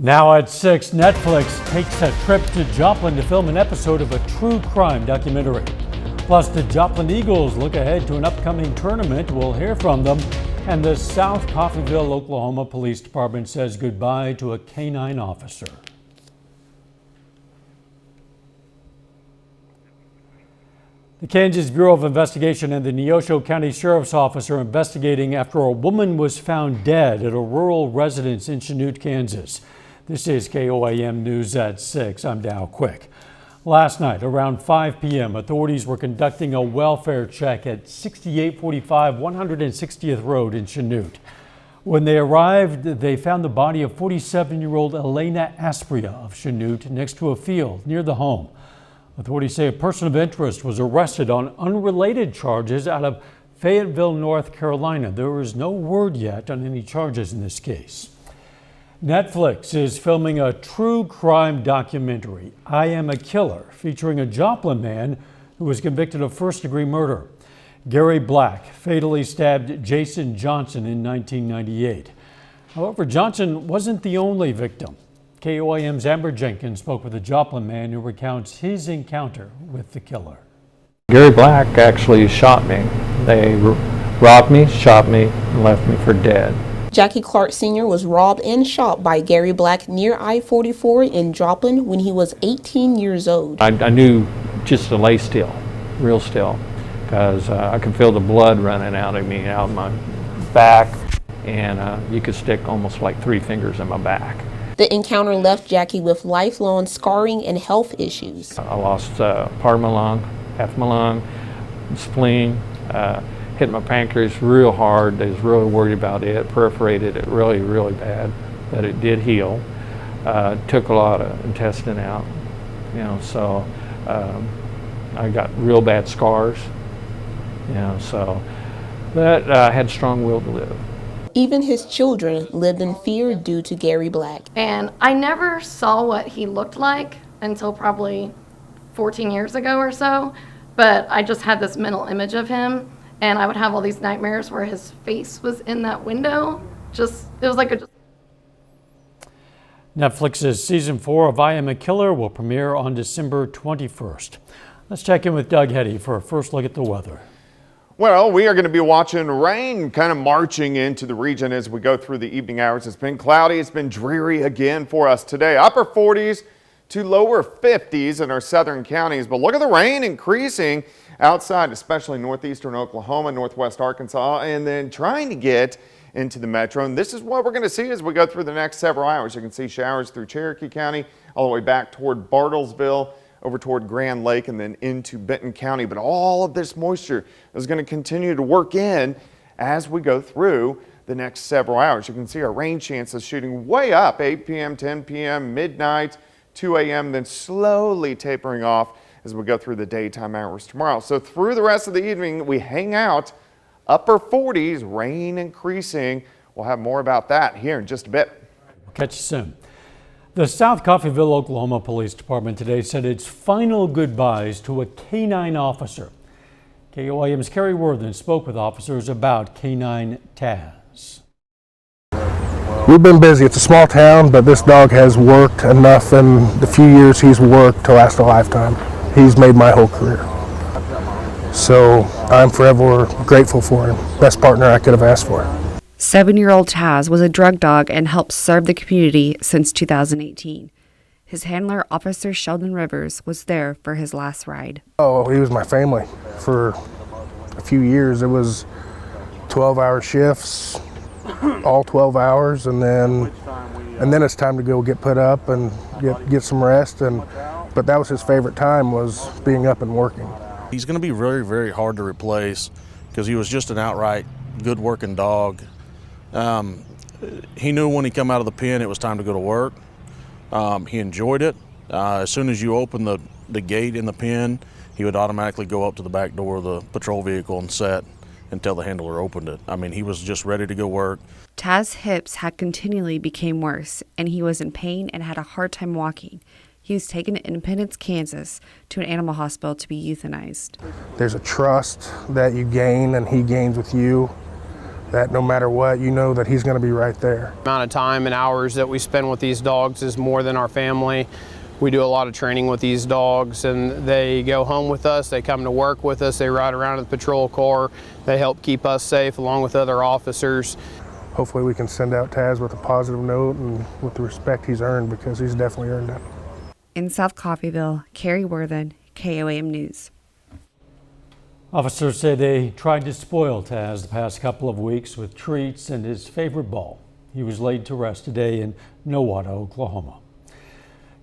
Now at 6, Netflix takes a trip to Joplin to film an episode of a true crime documentary. Plus, the Joplin Eagles look ahead to an upcoming tournament. We'll hear from them. And the South Coffeyville, Oklahoma Police Department says goodbye to a K-9 officer. The Kansas Bureau of Investigation and the Neosho County Sheriff's Office are investigating after a woman was found dead at a rural residence in Chanute, Kansas. This is KOAM News at 6. I'm Dow Quick. Last night, around 5 p.m., authorities were conducting a welfare check at 6845 160th Road in Chanute. When they arrived, they found the body of 47-year-old Elena Aspria of Chanute next to a field near the home. Authorities say a person of interest was arrested on unrelated charges out of Fayetteville, North Carolina. There is no word yet on any charges in this case. Netflix is filming a true crime documentary, I Am a Killer, featuring a Joplin man who was convicted of first-degree murder. Gary Black fatally stabbed Jason Johnson in 1998. However, Johnson wasn't the only victim. KOAM's Amber Jenkins spoke with a Joplin man who recounts his encounter with the killer. Gary Black actually shot me. They robbed me, shot me, and left me for dead. Jackie Clark Sr. was robbed and shot by Gary Black near I-44 in Joplin when he was 18 years old. I knew just to lay still, real still, because I could feel the blood running out of me, out of my back, and you could stick almost like 3 fingers in my back. The encounter left Jackie with lifelong scarring and health issues. I lost part of my lung, half my lung, spleen, hit my pancreas real hard. They was really worried about it, perforated it really, really bad, but it did heal. Took a lot of intestine out, so I got real bad scars, so, but I had strong will to live. Even his children lived in fear due to Gary Black. And I never saw what he looked like until probably 14 years ago or so, but I just had this mental image of him, and I would have all these nightmares where his face was in that window. It was like a... Netflix's season 4 of I Am a Killer will premiere on December 21st. Let's check in with Doug Heddy for a first look at the weather. Well, we are going to be watching rain kind of marching into the region as we go through the evening hours. It's been cloudy. It's been dreary again for us today. Upper 40s to lower 50s in our southern counties. But look at the rain increasing outside, especially northeastern Oklahoma, northwest Arkansas, and then trying to get into the metro. And this is what we're going to see as we go through the next several hours. You can see showers through Cherokee County, all the way back toward Bartlesville, over toward Grand Lake, and then into Benton County. But all of this moisture is going to continue to work in as we go through the next several hours. You can see our rain chances shooting way up, 8 p.m., 10 p.m., midnight, 2 a.m., then slowly tapering off as we go through the daytime hours tomorrow. So through the rest of the evening, we hang out, upper 40s, rain increasing. We'll have more about that here in just a bit. We'll catch you soon. The South Coffeyville, Oklahoma Police Department today said its final goodbyes to a K-9 officer. KOAM's Kerry Worthen spoke with officers about K-9 Taz. We've been busy. It's a small town, but this dog has worked enough in the few years he's worked to last a lifetime. He's made my whole career. So I'm forever grateful for him. Best partner I could have asked for. 7-year-old Taz was a drug dog and helped serve the community since 2018. His handler, Officer Sheldon Rivers, was there for his last ride. Oh, he was my family for a few years. It was 12-hour shifts, all 12 hours, and then it's time to go get put up and get some rest. But that was his favorite time, was being up and working. He's going to be very, very hard to replace because he was just an outright good working dog. He knew when he come out of the pen it was time to go to work. He enjoyed it. As soon as you open the gate in the pen, he would automatically go up to the back door of the patrol vehicle and set until the handler opened it. I mean, he was just ready to go work. Taz's hips had continually become worse, and he was in pain and had a hard time walking. He was taken to Independence, Kansas, to an animal hospital to be euthanized. There's a trust that you gain and he gains with you. that no matter what, you know that he's going to be right there. The amount of time and hours that we spend with these dogs is more than our family. We do a lot of training with these dogs, and they go home with us, they come to work with us, they ride around in the patrol car, they help keep us safe along with other officers. Hopefully we can send out Taz with a positive note and with the respect he's earned, because he's definitely earned it. In South Coffeyville, Carrie Worthen, KOAM News. Officers say they tried to spoil Taz the past couple of weeks with treats and his favorite ball. He was laid to rest today in Nowata, Oklahoma.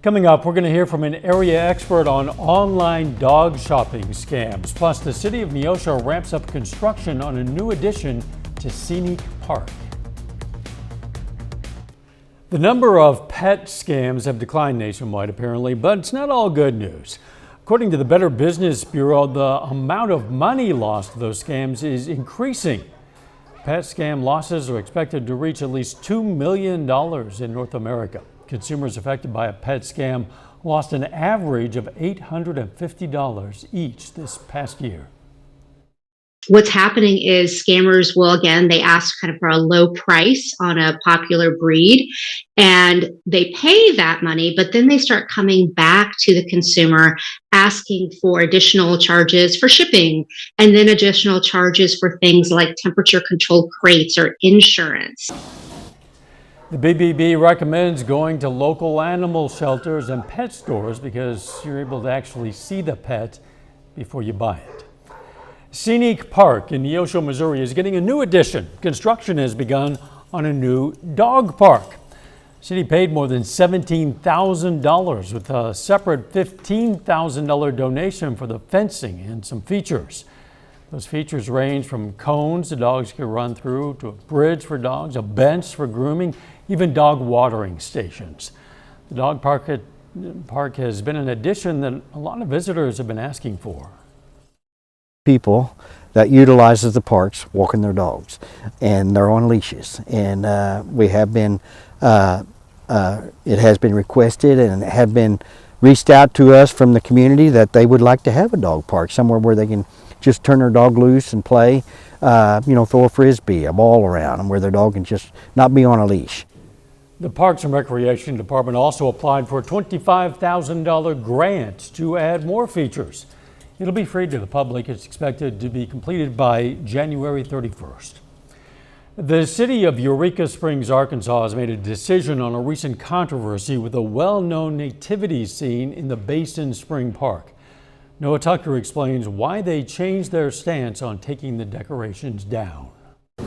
Coming up, we're going to hear from an area expert on online dog shopping scams. Plus, the city of Neosho ramps up construction on a new addition to Scenic Park. The number of pet scams have declined nationwide, apparently, but it's not all good news. According to the Better Business Bureau, the amount of money lost to those scams is increasing. Pet scam losses are expected to reach at least $2 million in North America. Consumers affected by a pet scam lost an average of $850 each this past year. What's happening is scammers will, again, they ask kind of for a low price on a popular breed, and they pay that money, but then they start coming back to the consumer asking for additional charges for shipping, and then additional charges for things like temperature controlled crates or insurance. The BBB recommends going to local animal shelters and pet stores because you're able to actually see the pet before you buy it. Scenic Park in Neosho, Missouri is getting a new addition. Construction has begun on a new dog park. The city paid more than $17,000 with a separate $15,000 donation for the fencing and some features. Those features range from cones the dogs can run through to a bridge for dogs, a bench for grooming, even dog watering stations. The dog park has been an addition that a lot of visitors have been asking for. People that utilizes the parks walking their dogs, and they're on leashes, and we have been it has been requested and it have been reached out to us from the community that they would like to have a dog park somewhere where they can just turn their dog loose and play, throw a frisbee, a ball around, and where their dog can just not be on a leash. The Parks and Recreation Department also applied for a $25,000 grant to add more features. It'll be free to the public. It's expected to be completed by January 31st. The city of Eureka Springs, Arkansas has made a decision on a recent controversy with a well-known nativity scene in the Basin Spring Park. Noah Tucker explains why they changed their stance on taking the decorations down.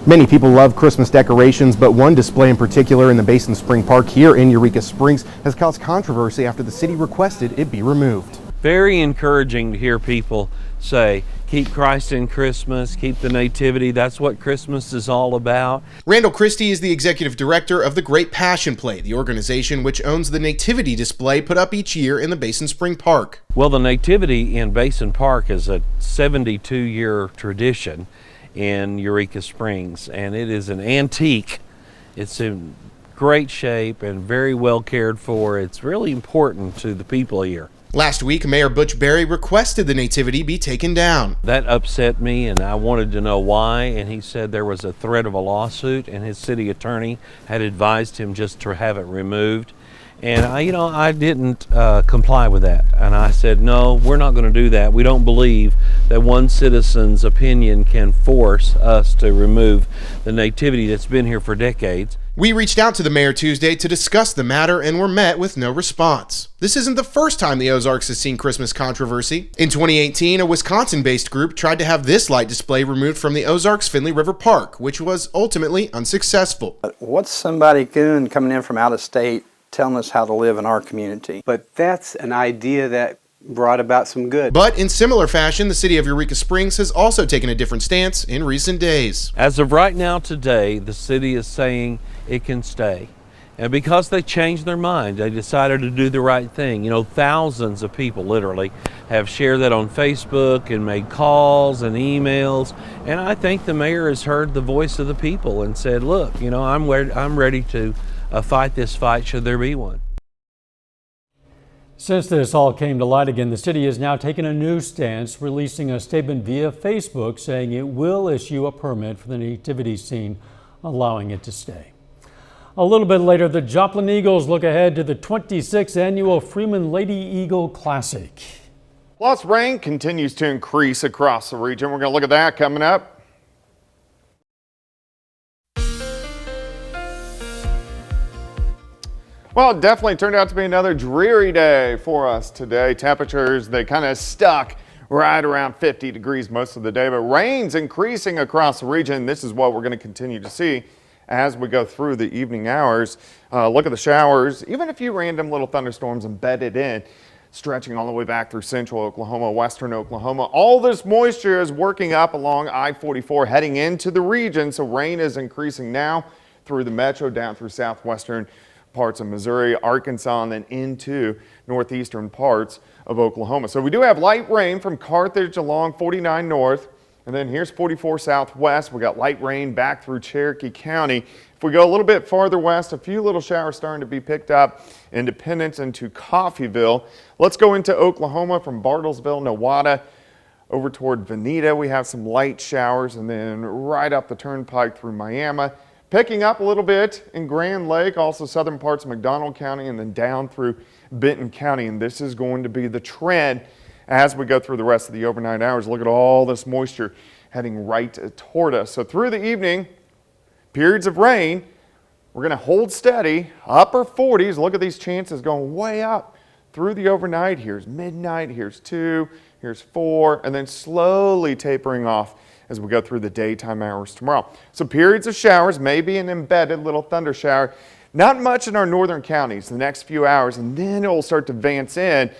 Many people love Christmas decorations, but one display in particular in the Basin Spring Park here in Eureka Springs has caused controversy after the city requested it be removed. Very encouraging to hear people say, keep Christ in Christmas, keep the nativity. That's what Christmas is all about. Randall Christie is the executive director of the Great Passion Play, the organization which owns the nativity display put up each year in the Basin Spring Park. Well, the nativity in Basin Park is a 72-year tradition in Eureka Springs, and it is an antique. It's in great shape and very well cared for. It's really important to the people here. Last week, Mayor Butch Berry requested the nativity be taken down. That upset me, and I wanted to know why, and he said there was a threat of a lawsuit, and his city attorney had advised him just to have it removed. And I didn't comply with that. And I said, no, we're not going to do that. We don't believe that one citizen's opinion can force us to remove the nativity that's been here for decades. We reached out to the mayor Tuesday to discuss the matter and were met with no response. This isn't the first time the Ozarks has seen Christmas controversy. In 2018, a Wisconsin-based group tried to have this light display removed from the Ozarks Finley River Park, which was ultimately unsuccessful. What's somebody doing coming in from out of state telling us how to live in our community? But that's an idea that brought about some good. But in similar fashion, the city of Eureka Springs has also taken a different stance in recent days. As of right now today, the city is saying it can stay. And because they changed their mind, they decided to do the right thing. Thousands of people literally have shared that on Facebook and made calls and emails. And I think the mayor has heard the voice of the people and said, look, I'm ready to fight this fight should there be one. Since this all came to light again, the city has now taken a new stance, releasing a statement via Facebook saying it will issue a permit for the nativity scene, allowing it to stay. A little bit later, the Joplin Eagles look ahead to the 26th annual Freeman Lady Eagle Classic. Plus, rain continues to increase across the region. We're going to look at that coming up. Well, it definitely turned out to be another dreary day for us today. Temperatures, they kind of stuck right around 50 degrees most of the day, but rain's increasing across the region. This is what we're going to continue to see as we go through the evening hours. Look at the showers, even a few random little thunderstorms embedded in, stretching all the way back through central Oklahoma, western Oklahoma. All this moisture is working up along I-44 heading into the region, so rain is increasing now through the metro, down through southwestern parts of Missouri, Arkansas, and then into northeastern parts of Oklahoma. So we do have light rain from Carthage along 49 north, and then here's 44 southwest. We got light rain back through Cherokee County. If we go a little bit farther west, a few little showers starting to be picked up. Independence into Coffeyville. Let's go into Oklahoma from Bartlesville, Nowata, over toward Veneta. We have some light showers, and then right up the turnpike through Miami. Picking up a little bit in Grand Lake, also southern parts of McDonald County, and then down through Benton County. And this is going to be the trend as we go through the rest of the overnight hours. Look at all this moisture heading right toward us. So through the evening, periods of rain, we're going to hold steady, upper 40s. Look at these chances going way up through the overnight. Here's midnight, here's 2, here's 4, and then slowly tapering off as we go through the daytime hours tomorrow. So periods of showers, maybe an embedded little thunder shower. Not much in our northern counties the next few hours, and then it will start to advance in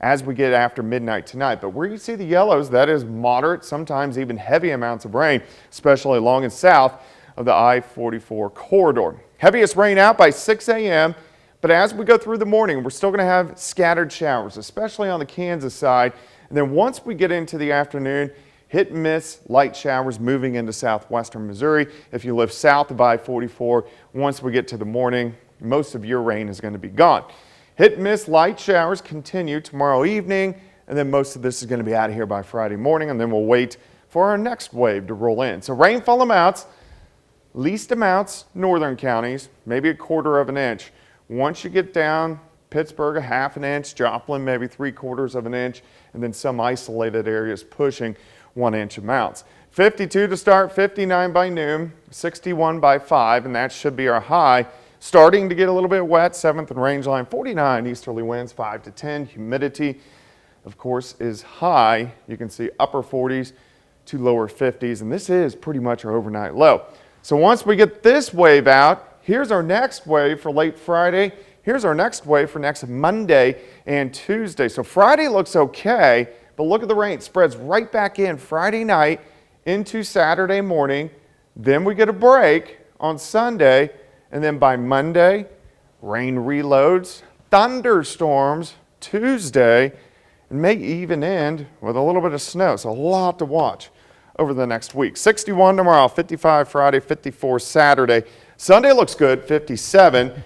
as we get after midnight tonight. But where you see the yellows, that is moderate, sometimes even heavy amounts of rain, especially along and south of the I-44 corridor. Heaviest rain out by 6 a.m., but as we go through the morning, we're still going to have scattered showers, especially on the Kansas side. And then once we get into the afternoon, hit and miss light showers moving into southwestern Missouri. If you live south of I-44, once we get to the morning, most of your rain is going to be gone. Hit and miss light showers continue tomorrow evening, and then most of this is going to be out of here by Friday morning, and then we'll wait for our next wave to roll in. So rainfall amounts, least amounts, northern counties, maybe 1/4 of an inch. Once you get down Pittsburgh, 1/2 an inch, Joplin, maybe 3/4 of an inch, and then some isolated areas pushing 1 inch amounts. 52 to start, 59 by noon, 61 by 5, and that should be our high. Starting to get a little bit wet, 7th and range line, 49 easterly winds, 5 to 10. Humidity, of course, is high. You can see upper 40s to lower 50s, and this is pretty much our overnight low. So once we get this wave out, here's our next wave for late Friday. Here's our next wave for next Monday and Tuesday. So Friday looks okay, but look at the rain. It spreads right back in Friday night into Saturday morning. Then we get a break on Sunday, and then by Monday, rain reloads, thunderstorms Tuesday, and may even end with a little bit of snow. So a lot to watch over the next week. 61 tomorrow, 55 Friday, 54 Saturday. Sunday looks good, 57.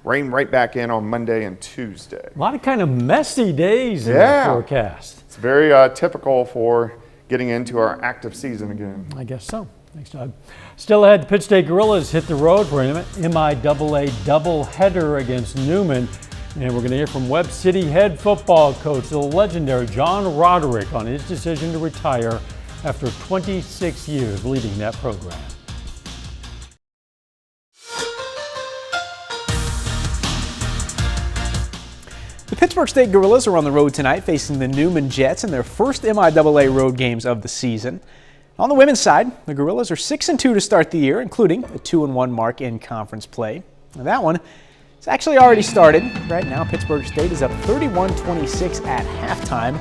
Rain right back in on Monday and Tuesday. A lot of kind of messy days in the forecast. It's very typical for getting into our active season again. I guess so. Thanks, Doug. Still ahead, the Pitt State Gorillas hit the road for an MIAA doubleheader against Newman. And we're going to hear from Webb City head football coach, the legendary John Roderick, on his decision to retire after 26 years leading that program. The Pittsburgh State Gorillas are on the road tonight facing the Newman Jets in their first MIAA road games of the season. On the women's side, the Gorillas are 6-2 to start the year, including a 2-1 mark in conference play. Now that one has actually already started. Right now, Pittsburgh State is up 31-26 at halftime.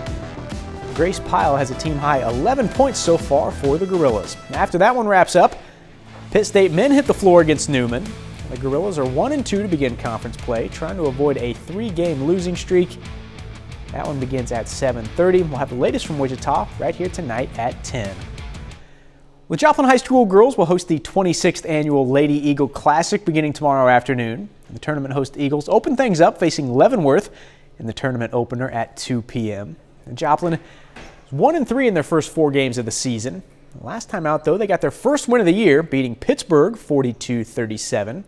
Grace Pyle has a team-high 11 points so far for the Gorillas. After that one wraps up, Pitt State men hit the floor against Newman. The Gorillas are 1-2 to begin conference play, trying to avoid a 3-game losing streak. That one begins at 7:30. We'll have the latest from Wichita right here tonight at 10. The Joplin High School girls will host the 26th annual Lady Eagle Classic beginning tomorrow afternoon. The tournament host Eagles open things up facing Leavenworth in the tournament opener at 2 p.m. And Joplin is 1-3 in their first 4 games of the season. Last time out, though, they got their first win of the year, beating Pittsburgh 42-37. Now,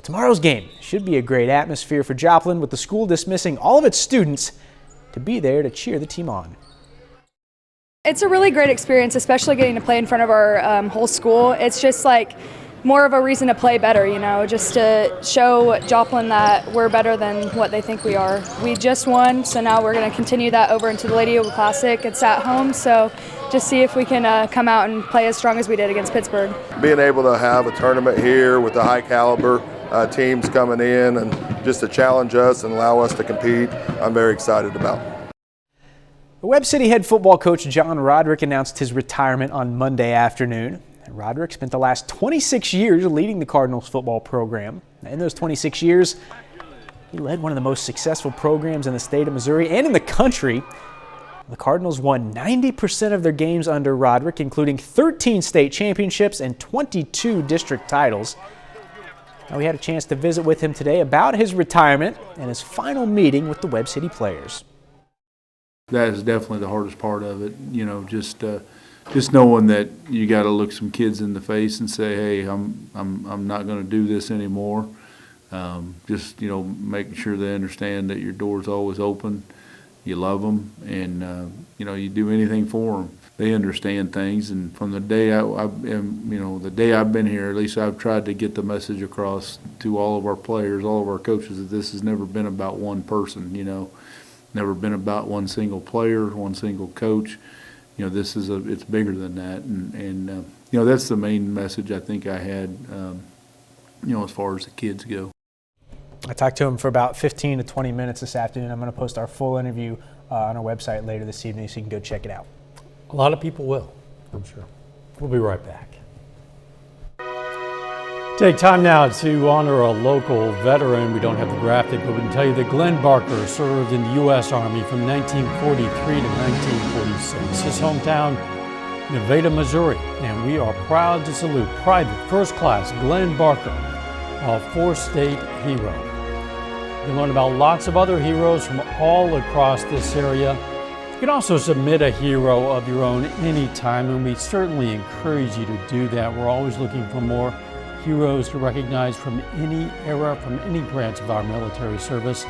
tomorrow's game should be a great atmosphere for Joplin, with the school dismissing all of its students to be there to cheer the team on. It's a really great experience, especially getting to play in front of our whole school. It's just like more of a reason to play better, you know, just to show Joplin that we're better than what they think we are. We just won, so now we're going to continue that over into the Lady Eagle Classic. It's at home, so just see if we can come out and play as strong as we did against Pittsburgh. Being able to have a tournament here with the high caliber teams coming in and just to challenge us and allow us to compete, I'm very excited about. The Webb City head football coach John Roderick announced his retirement on Monday afternoon. Roderick spent the last 26 years leading the Cardinals football program. In those 26 years, he led one of the most successful programs in the state of Missouri and in the country. The Cardinals won 90% of their games under Roderick, including 13 state championships and 22 district titles. Now, we had a chance to visit with him today about his retirement and his final meeting with the Webb City players. That is definitely the hardest part of it, you know, just knowing that you got to look some kids in the face and say, hey, I'm not going to do this anymore. Just, you know, making sure they understand that your door's always open, you love them, and you know, you do anything for them. They understand things, and from the day the day I've been here, at least I've tried to get the message across to all of our players, all of our coaches, that this has never been about one person, you know, never been about one single player, one single coach. You know, it's bigger than that, and you know, that's the main message I think I had, you know, as far as the kids go. I talked to him for about 15 to 20 minutes this afternoon. I'm going to post our full interview on our website later this evening, so you can go check it out. A lot of people will, I'm sure. We'll be right back. Take time now to honor a local veteran. We don't have the graphic, but we can tell you that Glenn Barker served in the U.S. Army from 1943 to 1946. His hometown, Nevada, Missouri. And we are proud to salute Private First Class Glenn Barker, a four-state hero. You can learn about lots of other heroes from all across this area. You can also submit a hero of your own anytime, and we certainly encourage you to do that. We're always looking for more heroes to recognize from any era, from any branch of our military service.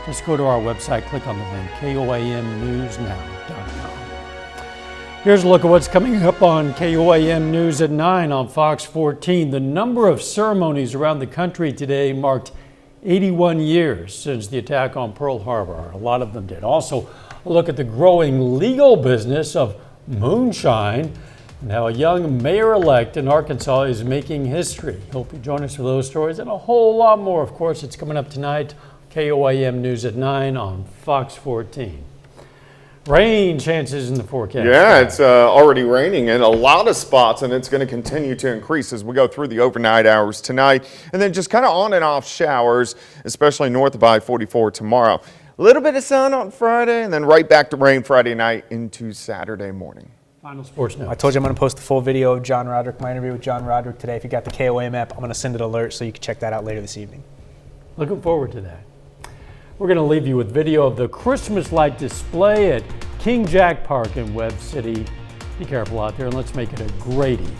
Just go to our website, click on the link, KOAMnewsnow.com. Here's a look at what's coming up on KOAM News at 9 on Fox 14. The number of ceremonies around the country today marked 81 years since the attack on Pearl Harbor. A lot of them did. Also, a look at the growing legal business of moonshine and how a young mayor-elect in Arkansas is making history. Hope you join us for those stories and a whole lot more. Of course, it's coming up tonight. KOAM News at 9 on Fox 14. Rain chances in the forecast. Yeah, it's already raining in a lot of spots, and it's going to continue to increase as we go through the overnight hours tonight. And then just kind of on and off showers, especially north of I-44 tomorrow. A little bit of sun on Friday, and then right back to rain Friday night into Saturday morning. Final sports notes. I told you I'm going to post the full video of John Roderick, my interview with John Roderick today. If you got the KOAM app, I'm going to send it alert so you can check that out later this evening. Looking forward to that. We're going to leave you with video of the Christmas light display at King Jack Park in Webb City. Be careful out there, and let's make it a great evening.